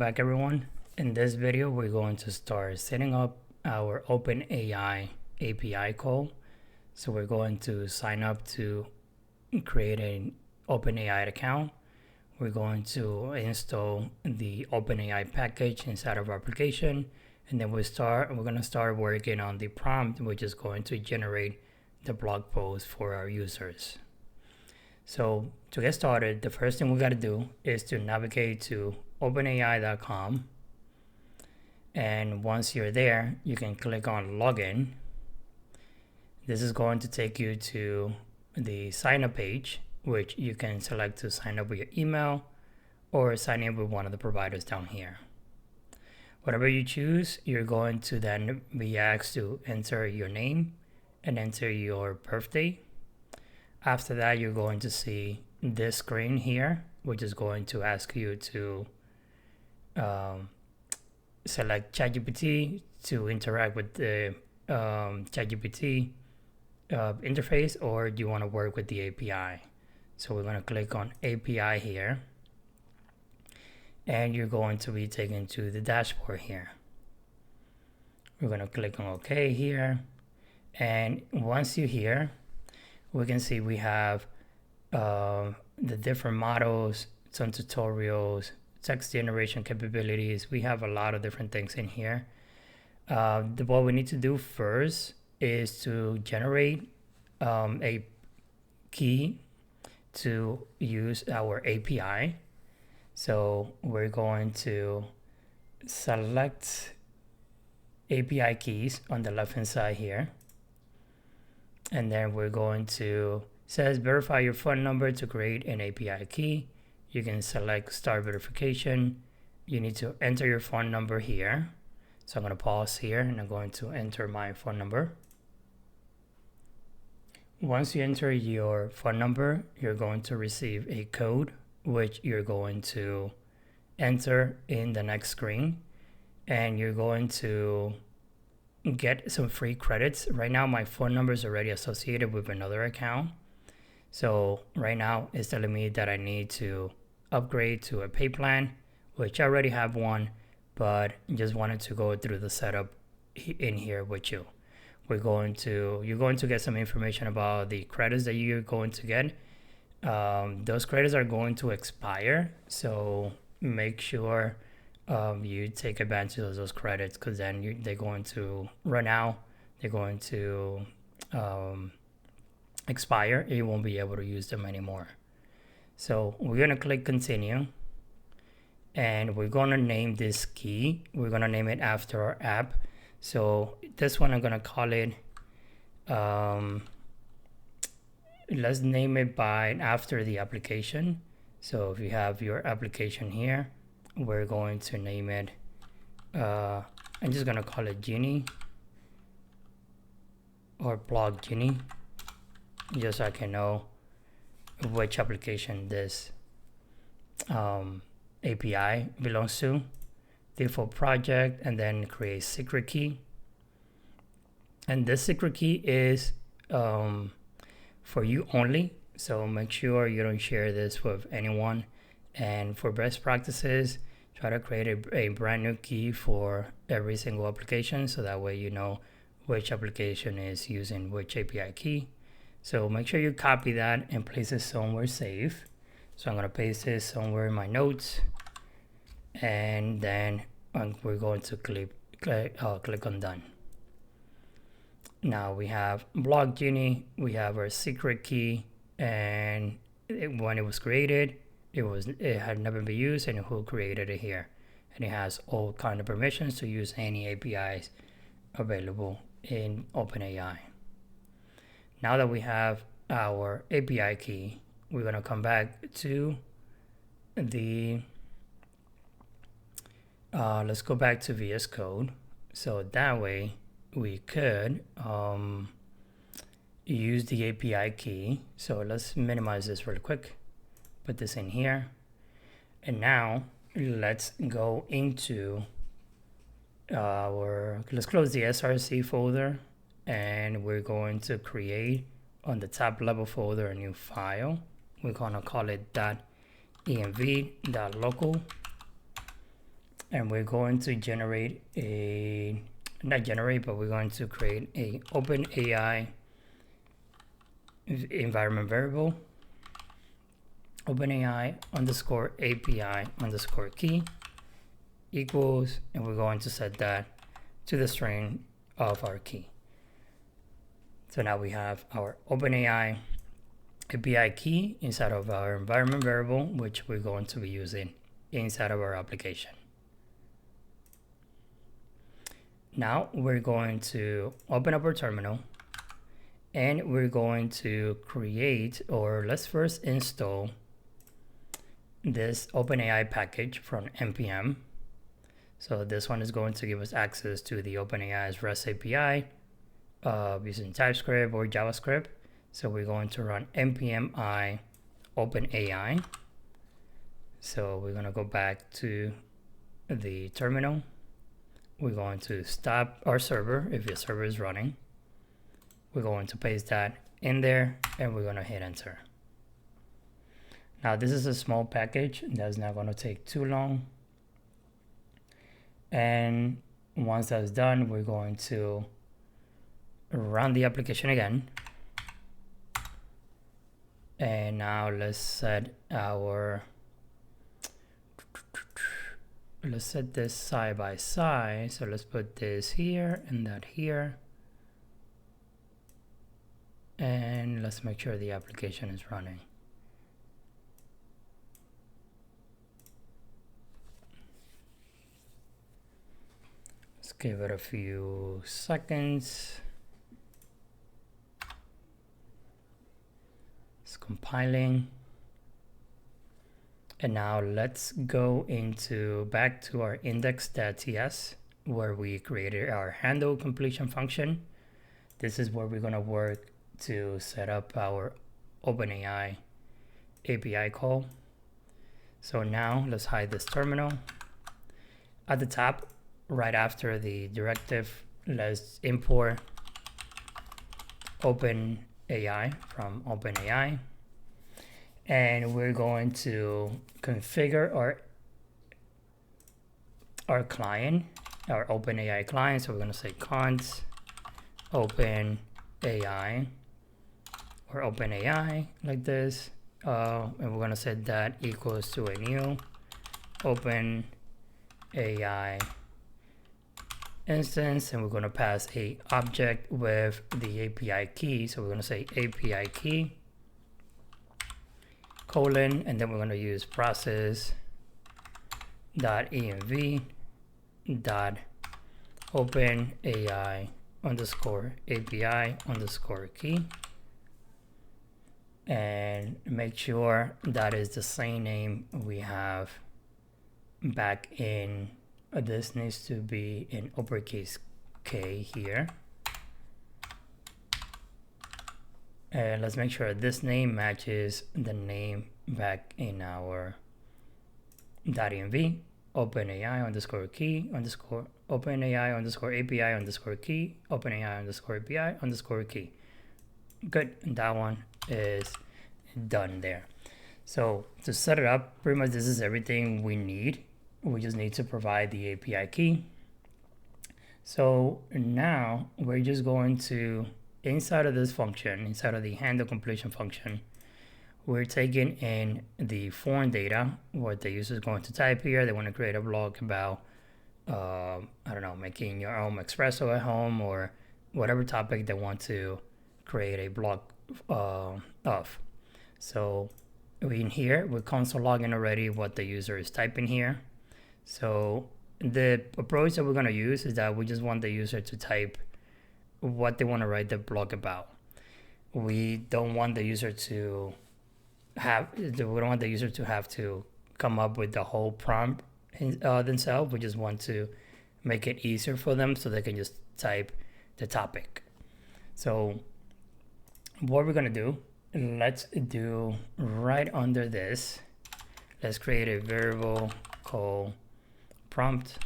back, everyone. In this video, we're going to start setting up our OpenAI API call. So we're going to sign up to create an OpenAI account. We're going to install the OpenAI package inside of our application, and then we're going to start working on the prompt, which is going to generate the blog post for our users. So to get started, the first thing we got to do is to navigate to openai.com, and once you're there, you can click on login. This is going to take you to the sign up page, which you can select to sign up with your email or sign up with one of the providers down here. Whatever you choose, you're going to then be asked to enter your name and enter your birthday. After that, you're going to see this screen here, which is going to ask you to select ChatGPT to interact with the ChatGPT interface, or do you want to work with the API? So we're going to click on API here, and you're going to be taken to the dashboard here. We're going to click on OK here, and once you're here, we can see we have the different models, some tutorials, text generation capabilities. We have a lot of different things in here. What we need to do first is to generate a key to use our API. So we're going to select API keys on the left hand side here. And then we're going to, says verify your phone number to create an API key. You can select start verification. You need to enter your phone number here. So I'm going to pause here and I'm going to enter my phone number. Once you enter your phone number, you're going to receive a code, which you're going to enter in the next screen. And you're going to get some free credits. Right now, my phone number is already associated with another account. So right now, it's telling me that I need to upgrade to a pay plan, which I already have one, but just wanted to go through the setup in here with you. You're going to get some information about the credits that you're going to get. Those credits are going to expire, so make sure you take advantage of those credits, because then they're going to run out. They're going to expire. You won't be able to use them anymore. So we're going to click continue, and we're going to name this key. We're going to name it after our app. So this one, I'm going to call it, let's name it by after the application. So if you have your application here, we're going to name it, I'm just going to call it Genie or Blog Genie, just so I can know which application this API belongs to. Default project, and then create secret key. And this secret key is for you only, so make sure you don't share this with anyone. And for best practices, try to create a brand new key for every single application, so that way you know which application is using which API key. So make sure you copy that and place it somewhere safe. So I'm going to paste this somewhere in my notes, and then we're going to click on done. Now we have Blog Genie, we have our secret key, and when it was created, it had never been used, and who created it here, and it has all kind of permissions to use any APIs available in OpenAI. Now that we have our API key, we're going to come back to the let's go back to VS Code, so that way we could use the API key. So let's minimize this really quick, put this in here, and now let's go into let's close the SRC folder, and we're going to create on the top level folder a new file. We're going to call it .env.local, and we're going to generate a, not generate, but we're going to create a OpenAI environment variable, OpenAI underscore API underscore key equals, and we're going to set that to the string of our key. So now we have our OpenAI API key inside of our environment variable, which we're going to be using inside of our application. Now we're going to open up our terminal, and we're going to create, or let's first install this OpenAI package from npm. So this one is going to give us access to the OpenAI's REST API using TypeScript or JavaScript. So we're going to run npm I OpenAI. So we're going to go back to the terminal. We're going to stop our server if your server is running. We're going to paste that in there, and we're going to hit enter. Now this is a small package that's not going to take too long. And once that's done, we're going to run the application again. And now let's set this side by side. So let's put this here and that here. And let's make sure the application is running. Let's give it a few seconds. It's compiling. And now let's go back to our index.js, where we created our handle completion function. This is where we're going to work to set up our OpenAI API call. So now let's hide this terminal. At the top, right after the directive, let's import OpenAI from OpenAI. And we're going to configure our client, our OpenAI client. So we're going to say const OpenAI or OpenAI like this. And we're going to set that equals to a new OpenAI instance. And we're going to pass a object with the API key. So we're going to say API key colon, and then we're going to use process.env dot OpenAI underscore API underscore key, and make sure that is the same name we have back in. This needs to be in uppercase K here. And let's make sure this name matches the name back in our .env, OpenAI underscore key underscore OpenAI underscore API underscore key, OpenAI underscore API underscore key. Good, that one is done there. So to set it up, pretty much this is everything we need. We just need to provide the API key. So now we're just going to, inside of this function, inside of the handle completion function, we're taking in the form data, what the user is going to type here. They want to create a blog about, I don't know, making your own espresso at home, or whatever topic they want to create a blog of. So in here, we're console logging already what the user is typing here. So the approach that we're going to use is that we just want the user to type what they want to write the blog about. We don't want the user to have to come up with the whole prompt themselves. We just want to make it easier for them so they can just type the topic. So what we're going to do, let's do right under this, let's create a variable called prompt.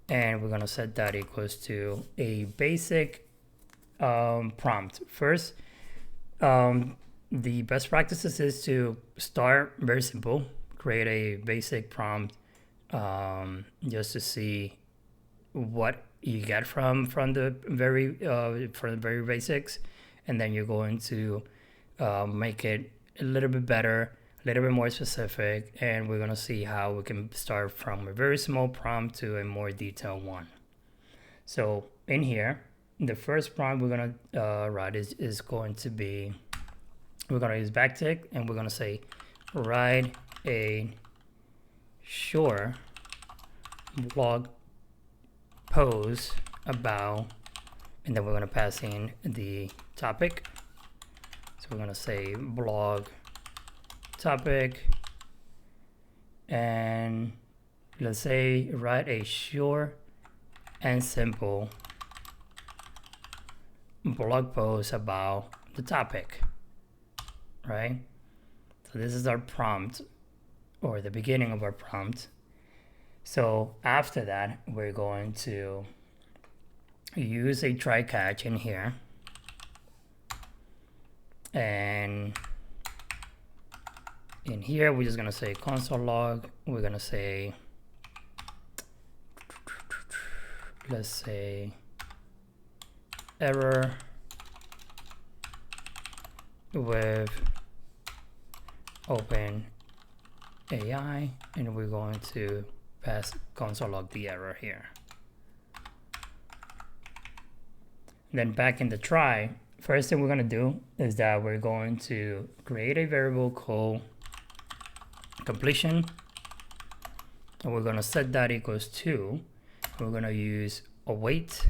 And we're going to set that equals to a basic prompt. First, the best practices is to start very simple, create a basic prompt just to see what you get from the very basics, and then you're going to make it a little bit better, a little bit more specific, and we're going to see how we can start from a very small prompt to a more detailed one. So in here, the first prompt we're going to write is going to be, we're going to use backtick, and we're going to say write a short blog post about, and then we're going to pass in the topic. So we're going to say blog topic, and let's say write a short and simple blog post about the topic, right? So this is our prompt, or the beginning of our prompt. So after that, we're going to use a try catch in here, and in here we're just gonna say console log. We're gonna say, let's say error with OpenAI, and we're going to pass console log the error here. Then back in the try, first thing we're going to do is that we're going to create a variable called completion, and we're going to set that equals to, we're going to use await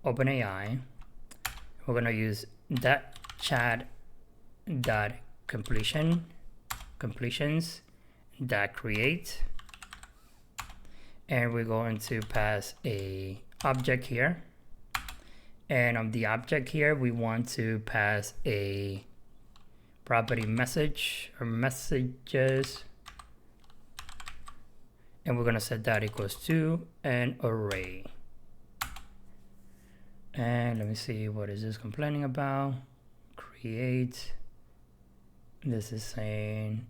OpenAI. We're going to use that chat dot completions dot create, and we're going to pass a object here, and on the object here we want to pass a property message or messages, and we're going to set that equals to an array. And let me see, what is this complaining about? Create. This is saying,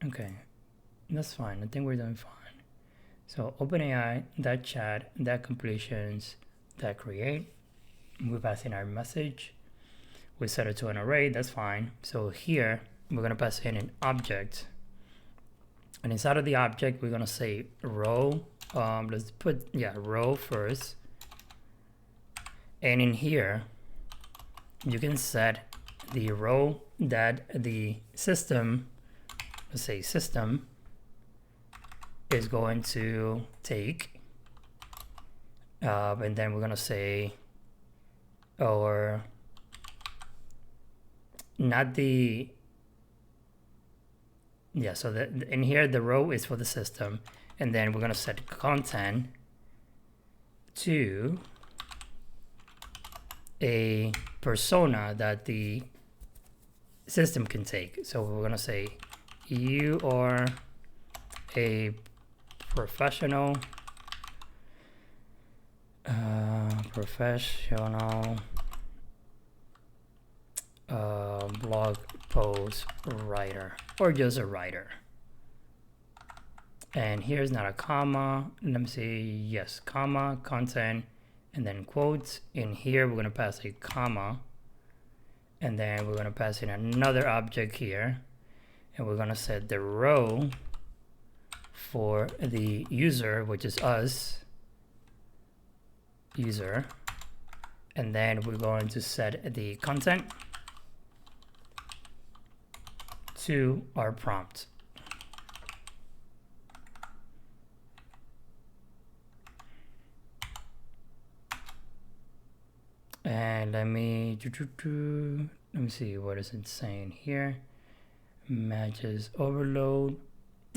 okay, that's fine. I think we're doing fine. So OpenAI, that chat, that completions, that create. We pass in our message. We set it to an array. That's fine. So here we're gonna pass in an object, and inside of the object we're gonna say row. Let's put row first. And in here, you can set the row that the system, let's say system, is going to take. And then we're going to say, or not the, so in here, the row is for the system. And then we're going to set content to a persona that the system can take. So we're going to say you are a professional blog post writer, or just a writer. And here's not a comma. Let me see, yes, comma, content, and then quotes. In here, we're going to pass a comma, and then we're going to pass in another object here, and we're going to set the row for the user, which is us, user, and then we're going to set the content to our prompt. And let me see, what is it saying here? Matches overload.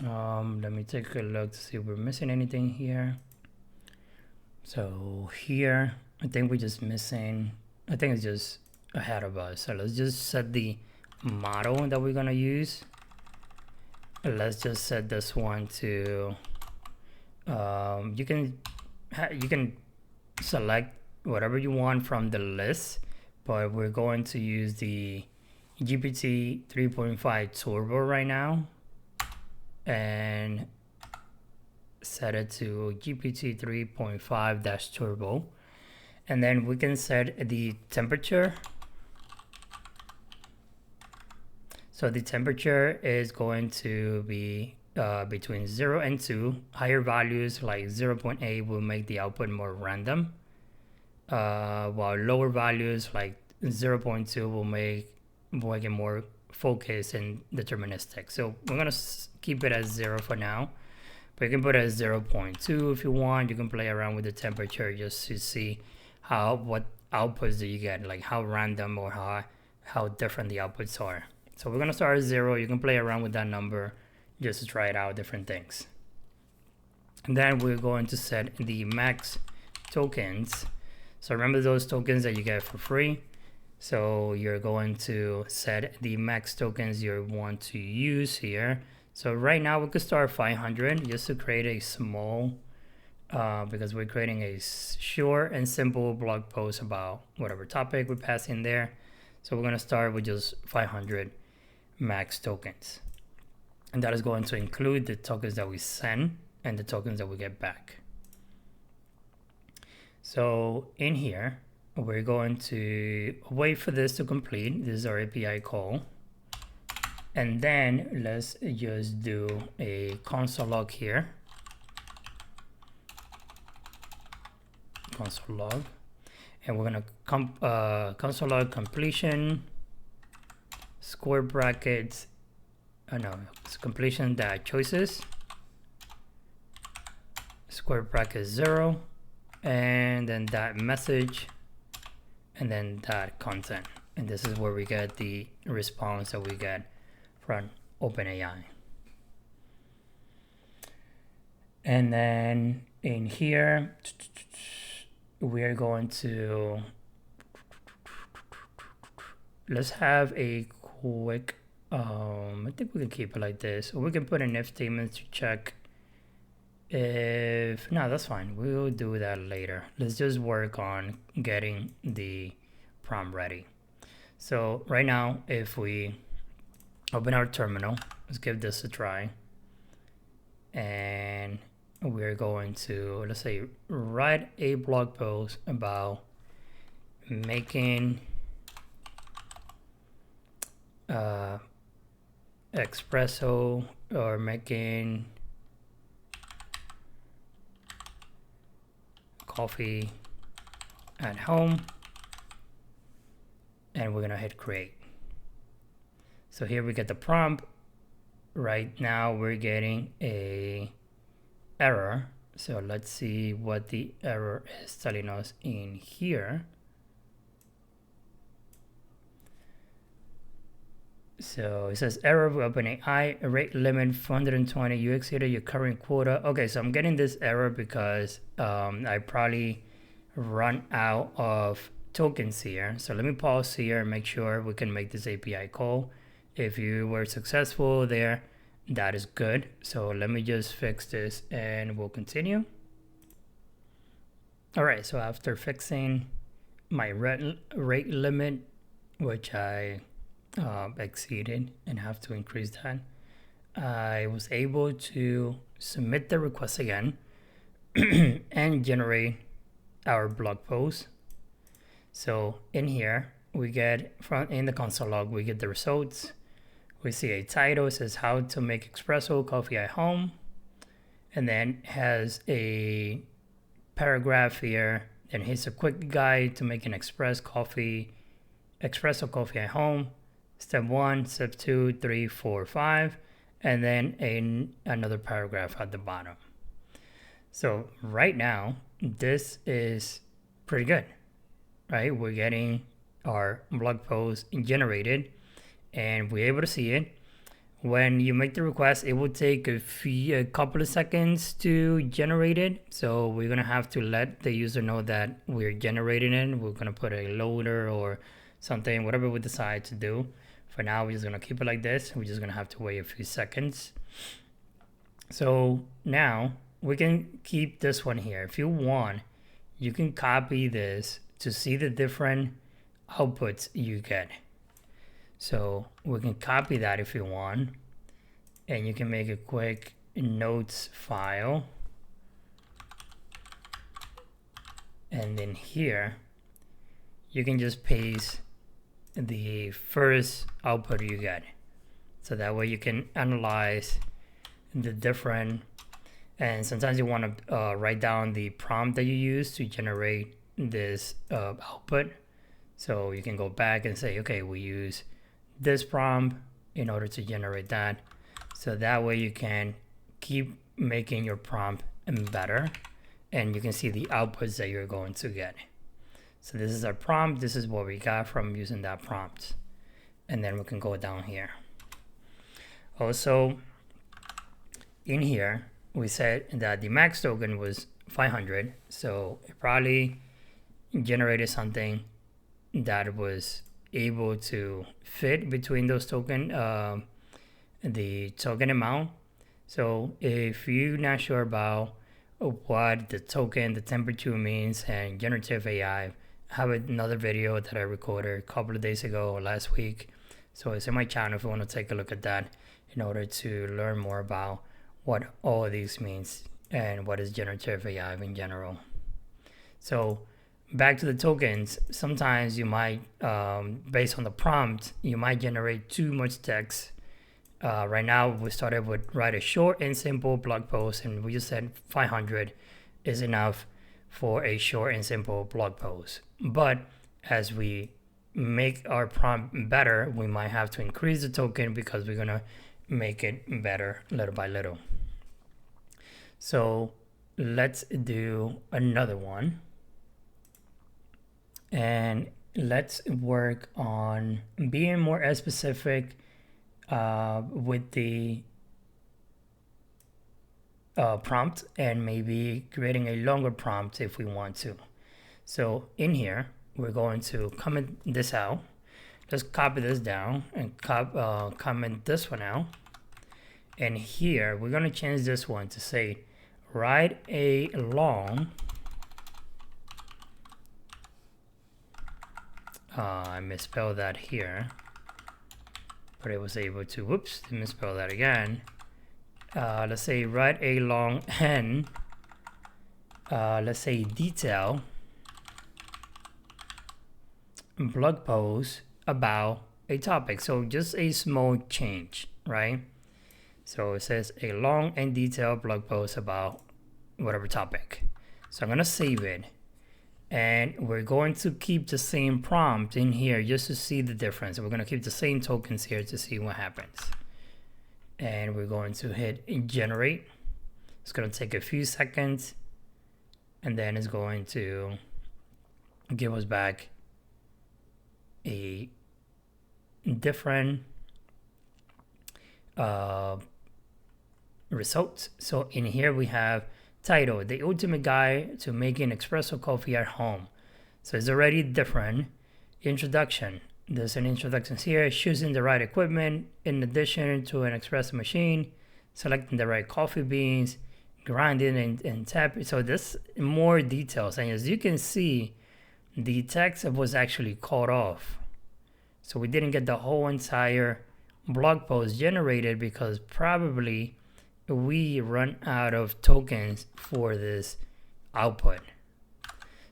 Let me take a look to see if we're missing anything here. So here, I think we're just missing, I think it's just ahead of us. So let's just set the model that we're gonna use. Let's just set this one to, you can select whatever you want from the list, but we're going to use the GPT 3.5 Turbo right now and set it to GPT 3.5 Turbo. And then we can set the temperature. So the temperature is going to be between 0 and 2. Higher values like 0.8 will make the output more random, while lower values like 0.2 will make it more focused and deterministic. So we're gonna keep it as 0 for now, but you can put it as 0.2 if you want. You can play around with the temperature just to see what outputs do you get, like how random or how different the outputs are. So we're gonna start at 0. You can play around with that number just to try it out, different things. And then we're going to set the max tokens. So remember those tokens that you get for free. So you're going to set the max tokens you want to use here. So right now we could start 500 just to create a small, because we're creating a short and simple blog post about whatever topic we pass in there. So we're going to start with just 500 max tokens. And that is going to include the tokens that we send and the tokens that we get back. So in here, we're going to wait for this to complete. This is our API call. And then let's just do a console log here. Console log. And we're going to console log completion, square brackets, it's completion that choices, square bracket 0, and then that message, and then that content. And this is where we get the response that we get from OpenAI. And then in here, we're going to, let's have a quick, I think we can keep it like this, or we can put an if statement to check if, no, that's fine. We'll do that later. Let's just work on getting the prompt ready. So right now, if we open our terminal, let's give this a try. And we're going to, let's say, write a blog post about making espresso or making coffee at home, and we're gonna hit create. So here we get the prompt. Right now we're getting a error, so let's see what the error is telling us in here. So it says error with OpenAI, rate limit 420, you exceeded your current quota. Okay, so I'm getting this error because I probably run out of tokens here. So let me pause here and make sure we can make this API call. If you were successful there, that is good. So let me just fix this and we'll continue. All right, so after fixing my rate limit, which I exceeded and have to increase that, I was able to submit the request again and generate our blog post. So in here we get in the console log, we get the results. We see a title, it says how to make espresso coffee at home, and then has a paragraph here, and here's a quick guide to make an espresso coffee at home. Step 1, step 2, 3, 4, 5, and then another paragraph at the bottom. So right now, this is pretty good, right? We're getting our blog post generated and we're able to see it. When you make the request, it will take a couple of seconds to generate it. So we're gonna have to let the user know that we're generating it. We're gonna put a loader or something, whatever we decide to do. For now, we're just gonna keep it like this. We're just gonna have to wait a few seconds. So now we can keep this one here. If you want, you can copy this to see the different outputs you get. So we can copy that if you want, and you can make a quick notes file. And then here, you can just paste the first output you get. So that way you can analyze the different, and sometimes you want to write down the prompt that you use to generate this output. So you can go back and say, okay, we use this prompt in order to generate that. So that way you can keep making your prompt better, and you can see the outputs that you're going to get. So this is our prompt. This is what we got from using that prompt. And then we can go down here. Also, in here, we said that the max token was 500. So it probably generated something that was able to fit between those token, the token amount. So if you're not sure about what the token, the temperature means, and generative AI, I have another video that I recorded a couple of days ago or last week. So it's in my channel if you want to take a look at that in order to learn more about what all of these means and what is generative AI in general. So back to the tokens, sometimes you might, based on the prompt, you might generate too much text. Right now, we started with write a short and simple blog post, and we just said 500 is enough for a short and simple blog post. But as we make our prompt better, we might have to increase the token because we're gonna make it better little by little. So let's do another one. And let's work on being more specific with the prompt, and maybe creating a longer prompt if we want to. So in here, we're going to comment this out. Let's copy this down and comment this one out. And here, we're going to change this one to say, write a long, I misspelled that here, but it was able to, whoops, misspell that again. Let's say write a long and let's say detail blog post about a topic. So just a small change, right? So it says a long and detailed blog post about whatever topic. So I'm gonna save it, and we're going to keep the same prompt in here just to see the difference. We're gonna keep the same tokens here to see what happens. And we're going to hit generate. It's gonna take a few seconds, and then it's going to give us back a different results. So in here we have title, the ultimate guide to making espresso coffee at home. So it's already different. Introduction, there's an introduction here, choosing the right equipment in addition to an espresso machine, selecting the right coffee beans, grinding and tapping. So this more details, and as you can see, the text was actually cut off. So we didn't get the whole entire blog post generated because probably we run out of tokens for this output.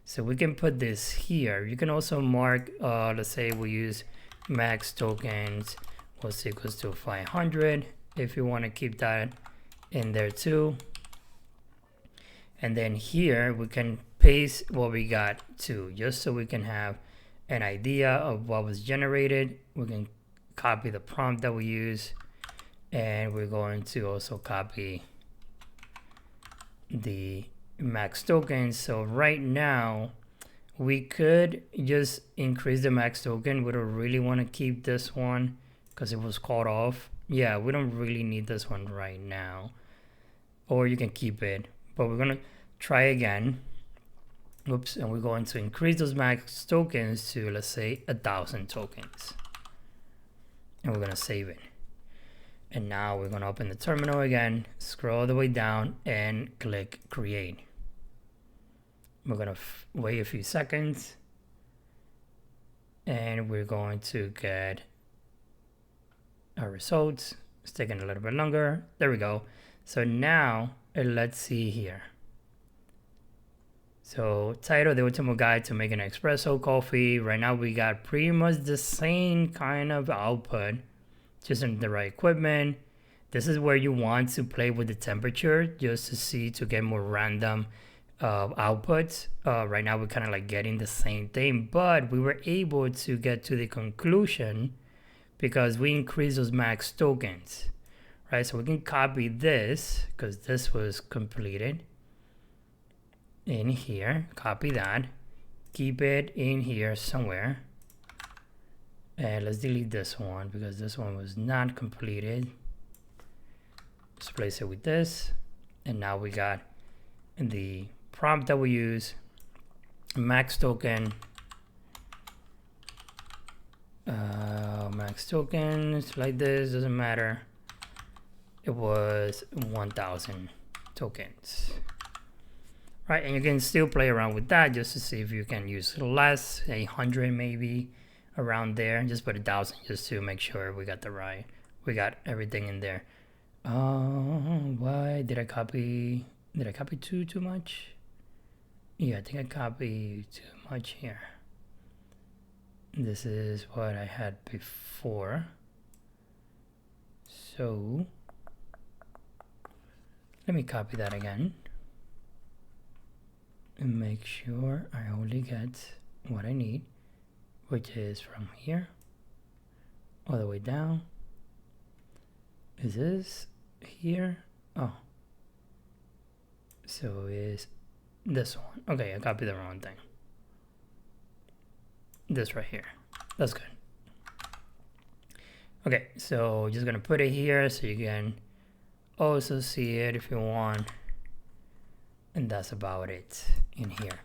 So we can put this here. You can also mark, let's say we use max tokens was equals to 500 if you want to keep that in there too. And then here we can paste what we got too, just so we can have an idea of what was generated. We can copy the prompt that we use, and we're going to also copy the max tokens. So right now we could just increase the max token. We don't really want to keep this one because it was cut off. Yeah, we don't really need this one right now, or you can keep it, but we're gonna try again. Oops, and we're going to increase those max tokens to, let's say, 1,000 tokens, and we're gonna save it. And now we're gonna open the terminal again, scroll all the way down and click create. We're gonna wait a few seconds, and we're going to get our results. It's taking a little bit longer. There we go. So now let's see here. So title, the ultimate guide to making an espresso coffee. Right now we got pretty much the same kind of output, just in the right equipment. This is where you want to play with the temperature just to see, to get more random outputs. Right now we're kind of like getting the same thing, but we were able to get to the conclusion because we increased those max tokens, right? So we can copy this because this was completed in here, copy that, keep it in here somewhere, and let's delete this one because this one was not completed. Let's replace it with this, and now we got the prompt that we use, max token, max tokens like this, doesn't matter. It was 1,000 tokens. Right, and you can still play around with that just to see if you can use less, 100 maybe, around there. Just put 1,000 just to make sure we got we got everything in there. Why did I copy too much? Yeah, I think I copied too much here. This is what I had before. So let me copy that again and make sure I only get what I need, which is from here all the way down. Is this here? Oh, so is this one. Okay, I copied the wrong thing. This right here. That's good. Okay, so just gonna put it here so you can also see it if you want. And that's about it in here.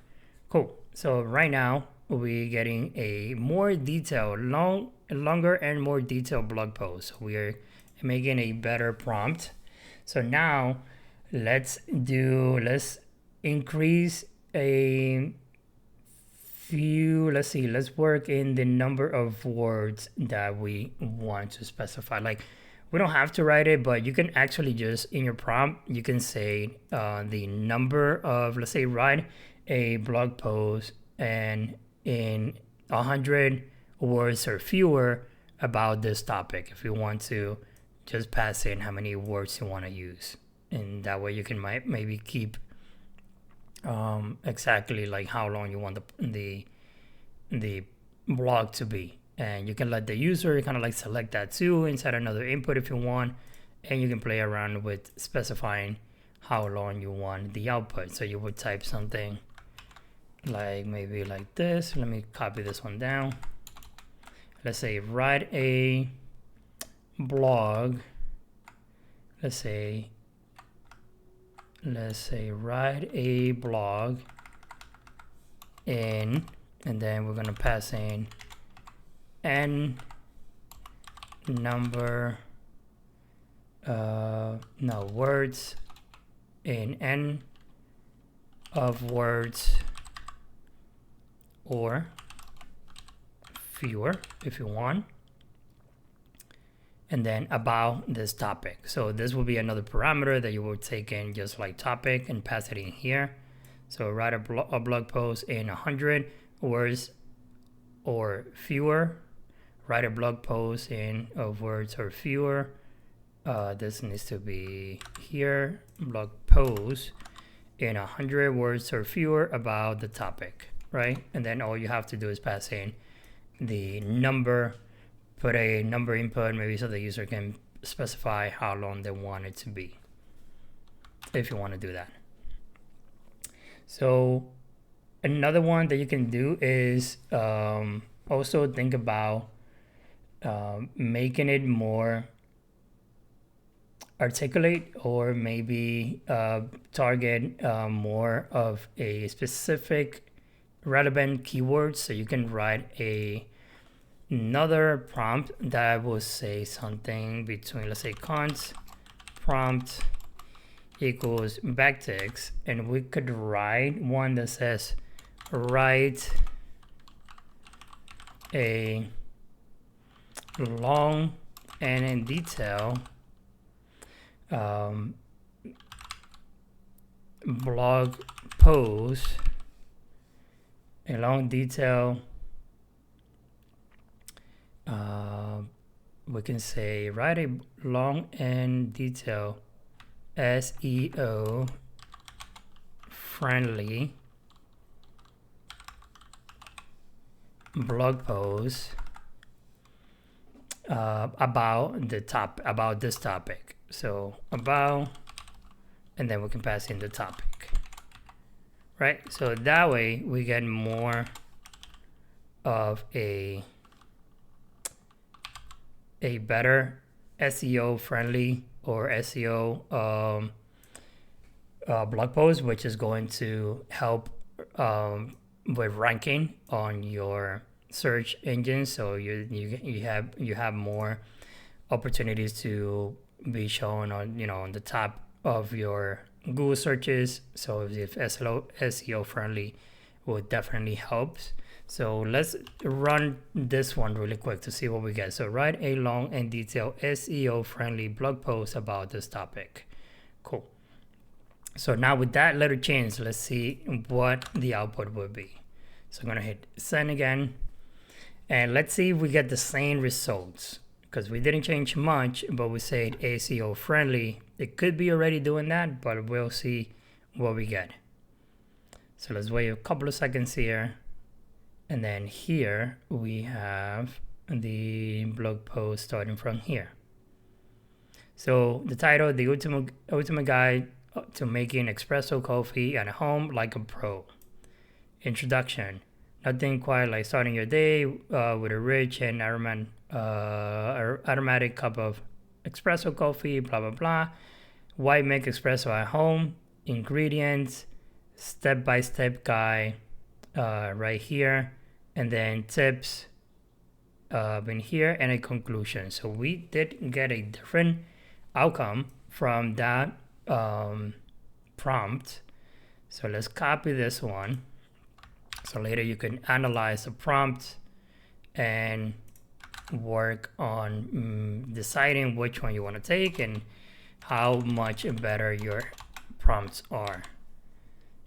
Cool. So right now we're getting a more detailed, longer and more detailed blog post. So we're making a better prompt. So now let's increase a few, let's work in the number of words that we want to specify. Like, we don't have to write it, but you can actually just, in your prompt, you can say the number of, let's say, write a blog post and in 100 words or fewer about this topic. If you want to just pass in how many words you want to use. And that way you can maybe keep exactly like how long you want the blog to be. And you can let the user kind of like select that too inside another input if you want, and you can play around with specifying how long you want the output. So you would type something like maybe like this. Let me copy this one down. Let's say write a blog. Let's say write a blog in, and then we're gonna pass in n number words in n of words or fewer if you want, and then about this topic. So this will be another parameter that you will take in, just like topic, and pass it in here. So write a blog post in 100 words or fewer. Write a blog post in of words or fewer. This needs to be here, blog post in 100 words or fewer about the topic, right? And then all you have to do is pass in the number, put a number input, maybe so the user can specify how long they want it to be, if you want to do that. So another one that you can do is also think about making it more articulate, or maybe target more of a specific relevant keyword. So you can write another prompt that will say something between, let's say, const prompt equals backticks, and we could write one that says write a long and in detail blog post, a long detail, we can say write a long and detailed SEO friendly blog post about this topic. So about, and then we can pass in the topic, right? So that way we get more of a better SEO friendly or SEO blog post, which is going to help with ranking on your search engine. So you have more opportunities to be shown on on the top of your Google searches. So if SEO friendly will definitely helps. So let's run this one really quick to see what we get. So write a long and detailed SEO friendly blog post about this topic. Cool. So now with that little change, let's see what the output will be. So I'm gonna hit send again, and let's see if we get the same results, because we didn't change much, but we said SEO friendly. It could be already doing that, but we'll see what we get. So let's wait a couple of seconds here. And then here we have the blog post starting from here. So the title, the ultimate guide to making espresso coffee at home like a pro. Introduction, nothing quite like starting your day with a rich and aromatic cup of espresso coffee, blah, blah, blah. Why make espresso at home? Ingredients, step-by-step guide right here, and then tips in here, and a conclusion. So we did get a different outcome from that prompt. So let's copy this one. So later you can analyze the prompt and work on deciding which one you want to take and how much better your prompts are.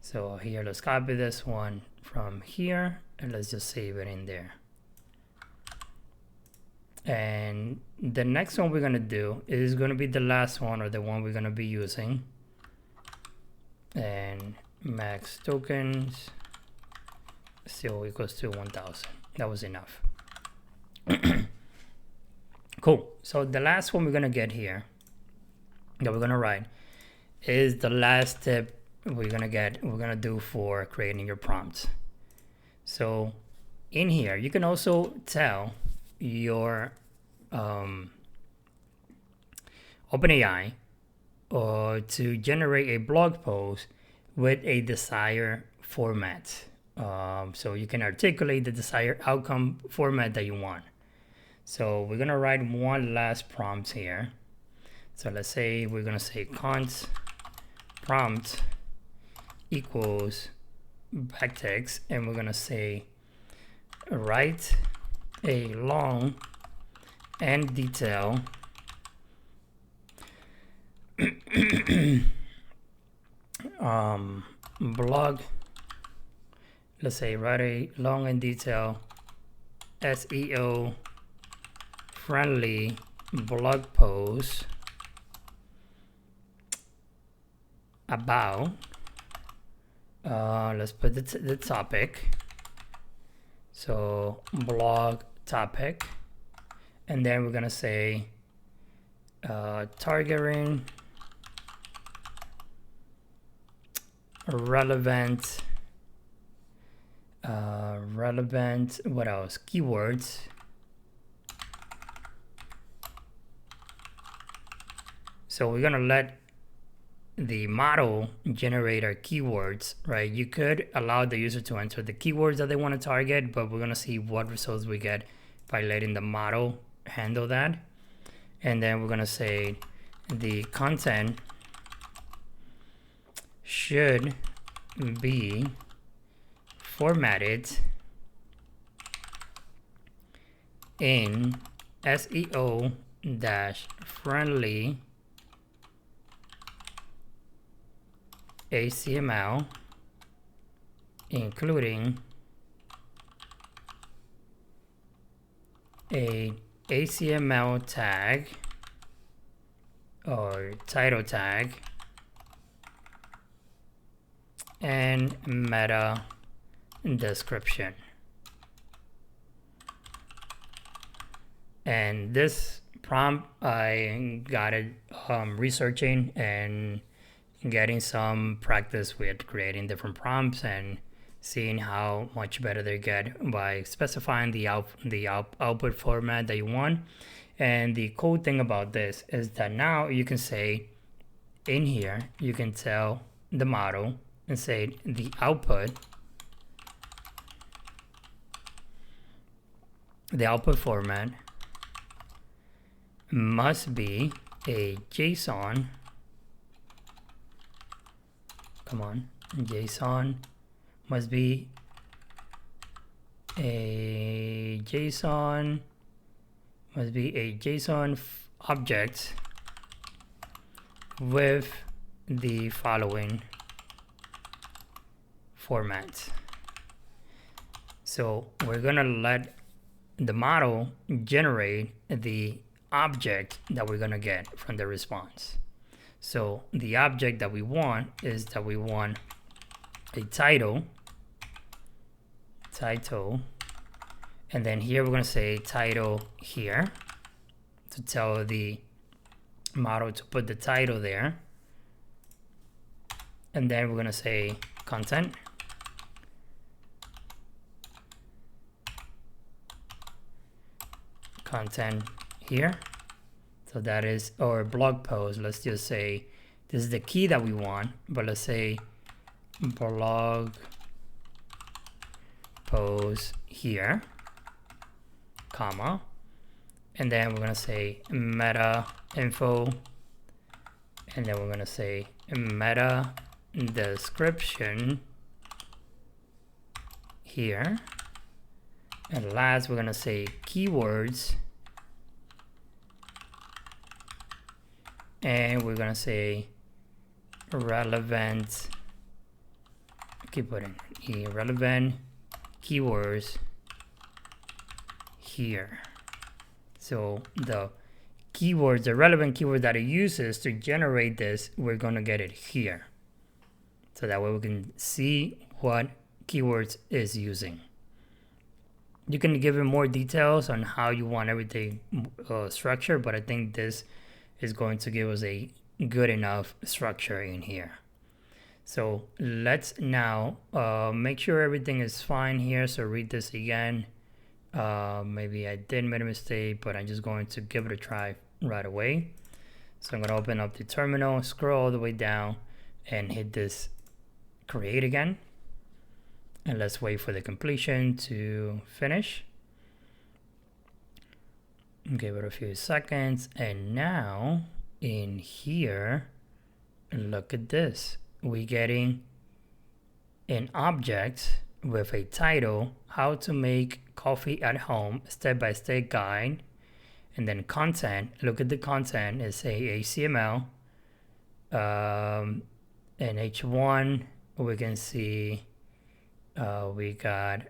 So here, let's copy this one from here and let's just save it in there. And the next one we're going to do is going to be the last one, or the one we're going to be using. And max tokens still equals to 1000. That was enough. Cool. So the last one we're going to get here that we're going to write is the last tip we're going to do for creating your prompts. So in here, you can also tell your OpenAI to generate a blog post with a desired format. So you can articulate the desired outcome format that you want. So we're going to write one last prompt here. So let's say we're going to say const prompt equals backtext, and we're going to say write a long and detailed blog. Let's say write a long and detailed SEO friendly blog post about let's put the topic. So blog topic, and then we're gonna say targeting relevant what else, keywords, so we're gonna let the model generate our keywords, right? You could allow the user to enter the keywords that they want to target, but we're gonna see what results we get by letting the model handle that. And then we're gonna say the content should be formatted in SEO dash friendly HTML, including a HTML tag or title tag and meta description. And this prompt, I got it researching and getting some practice with creating different prompts and seeing how much better they get by specifying the output format that you want. And the cool thing about this is that now you can say in here, you can tell the model and say the output format must be a JSON. Come on, JSON must be a JSON object with the following format. So we're gonna let the model generate the object that we're gonna get from the response. So the object that we want is that we want a title, and then here we're gonna say title here to tell the model to put the title there. And then we're gonna say content. Here. So that is our blog post. Let's just say this is the key that we want, but let's say blog post here, comma, and then we're gonna say meta info, and then we're gonna say meta description here, and last we're gonna say keywords, and we're gonna say relevant, keep putting irrelevant keywords here. So the keywords, the relevant keyword that it uses to generate this, we're gonna get it here. So that way we can see what keywords is using. You can give it more details on how you want everything structured, but I think this is going to give us a good enough structure in here. So let's now make sure everything is fine here. So read this again. Maybe I did make a mistake, but I'm just going to give it a try right away. So I'm going to open up the terminal, scroll all the way down, and hit this create again. And let's wait for the completion to finish. Give it a few seconds. And now in here, look at this. We're getting an object with a title, how to make coffee at home, step-by-step guide, and then content. Look at the content. It's a HTML, and H1. We can see we got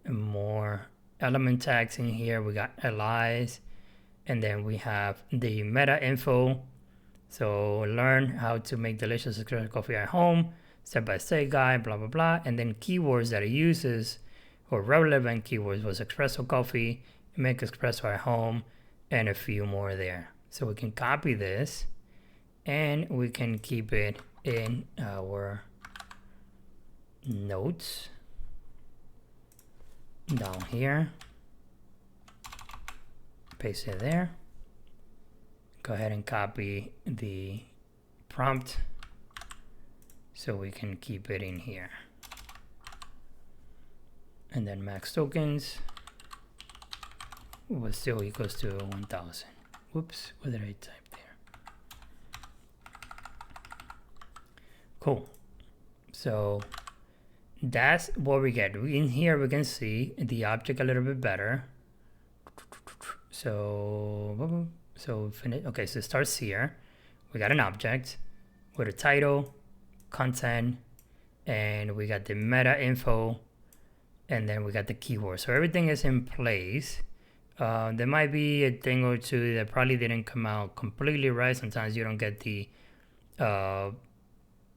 more element tags in here. We got allies, and then we have the meta info. So learn how to make delicious espresso coffee at home, step-by-step guide, blah, blah, blah. And then keywords that it uses, or relevant keywords, was espresso coffee, make espresso at home, and a few more there. So we can copy this and we can keep it in our notes down here. Paste it there. Go ahead and copy the prompt so we can keep it in here. And then max tokens was still equals to 1000. Whoops, what did I type there? Cool. So that's what we get. In here we can see the object a little bit better. So So finish. Okay, so it starts here. We got an object with a title, content, and we got the meta info, and then we got the keyword. So everything is in place. There might be a thing or two that probably didn't come out completely right. Sometimes you don't get the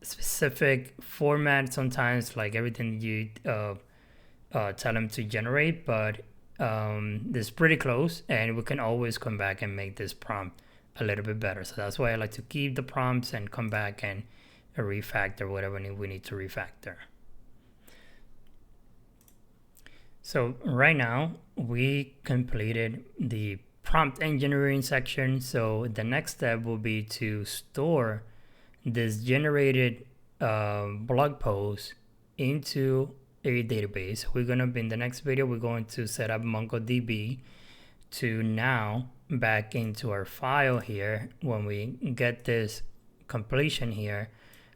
specific format sometimes, like everything you tell them to generate, but this is pretty close, and we can always come back and make this prompt a little bit better. So that's why I like to keep the prompts and come back and refactor whatever we need to refactor. So right now we completed the prompt engineering section. So the next step will be to store this generated blog post into a database. We're going to, in the next video, we're going to set up MongoDB to now back into our file here. When we get this completion here,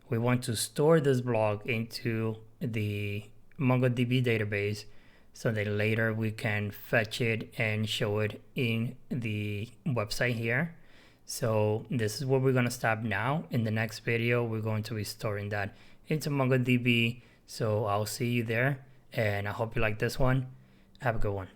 we want to store this blog into the MongoDB database so that later we can fetch it and show it in the website here. So this is where we're going to stop now. In the next video, we're going to be storing that into MongoDB. So I'll see you there, and I hope you like this one. Have a good one.